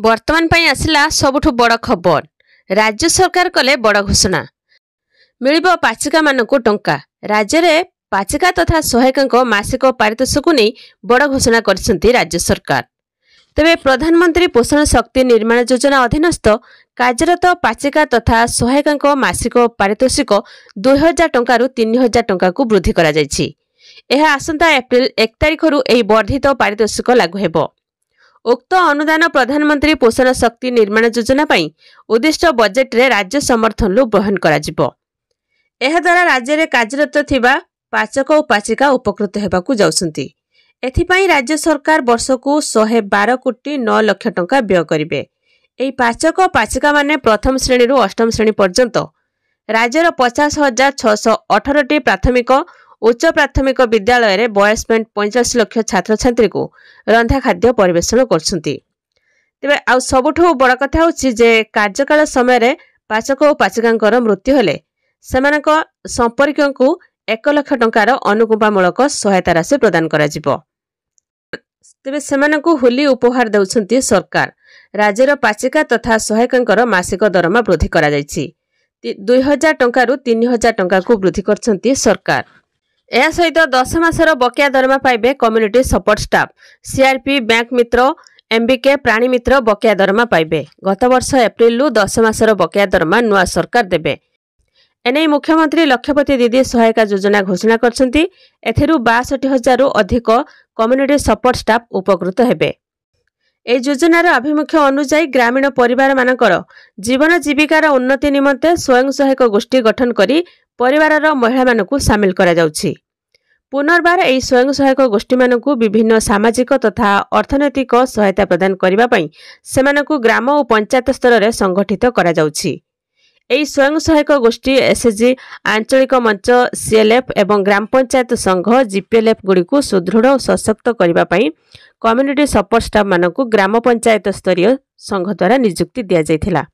वर्तमान पई आसिला सबुठु बड़ खबर। राज्य सरकार कले बड़ घोषणा। मिलिबो पाचिका मानकु टंका। राज्य रे पाचिका तथा सहायिका मासिक पारितोषिक नहीं बड़ घोषणा करछंती राज्य सरकार। तेबे प्रधानमंत्री पोषण शक्ति निर्माण योजना अधीनस्थ कार्यरत पाचिका तथा सहायिका मासिक पारितोषिक 2000 टंकारु 3000 टंका को वृद्धि करा जायछि। एहा आसंता एप्रिल 1 तारिखरु एही वर्धित पारितोषिक लागू हेबो। उक्त अनुदान प्रधानमंत्री पोषण शक्ति निर्माण योजना पई उद्दिष्ट बजेट रे राज्य समर्थन लु ग्रहण करा जिवो। एहा द्वारा राज्य रे कार्यरत थिबा पाचक और पाचिका उपकृत हेबाकू जाउसंती। एथिपाई राज्य सरकार वर्षकू 112 कोटी 9 लाख टंका व्यय करिवे। एही पाचक पाचिका माने प्रथम श्रेणी रु अष्टम श्रेणी पर्यंत राज्यर 50,618 टी प्राथमिक उच्च प्राथमिक विद्यालय रे 42.45 लाख छात्र छात्री को रंधा खाद्य परिवेषण करछंती। तेबे आ सबुठो बड़ कथा होछि जे कार्यकाल समय रे पाचक और पाचिकांकर मृत्यु हेले सेमानक संपर्कियों को 1 लाख टंकार अनुकंपामूलक सहायता राशि प्रदान करा जिवो। तेबे सेमानकु होली उपहार देउछंती सरकार। राज्यर पाचिका तथा सहायिकांकर मासिक दरमा वृद्धि करा जायछि। 2000 टंकारु 3000 टंका को वृद्धि करछंती सरकार। एहा सहित 10 मासर बकिया दरमा पाइबे community support staff. CRP bank मित्र एमबीके प्राणी मित्र बकिया दरमा पाइबे। गत वर्ष एप्रिल लु 10 मासर बकिया दरमा नुआ सरकार देबे। एने मुख्यमंत्री लक्षपति दीदी सहायता योजना घोषणा करछंती। एथिरु 62,000 रु अधिक कम्युनिटी सपोर्ट स्टाफ उपकृत हेबे। ए योजनार अभिमुख्य अनुसार ग्रामीण परिवार मानकर जीवन जीविकार उन्नति निमंते स्वयं सहायक गोष्ठी गठन करी परिवारर महिला मानकु शामिल करा जाउछि। पुनर्बार एही स्वयं सहायक गोष्ठी मानकु विभिन्न सामाजिक तथा अर्थनैतिक सहायता प्रदान करिबा पई सेमानकु ग्राम और पंचायत स्तर रे संगठित करा जाउछि। एही स्वयं सहायक गोष्ठी एसएचजी आंचलिक मंच सीएलएफ एवं ग्राम पंचायत संघ जीपीएलएफ गुड़ी को सुदृढ़ और सशक्त करिबा पई कम्युनिटी सपोर्ट स्टाफ मानकु ग्राम पंचायत स्तरीय संघ द्वारा नियुक्ति दिया जायथिला।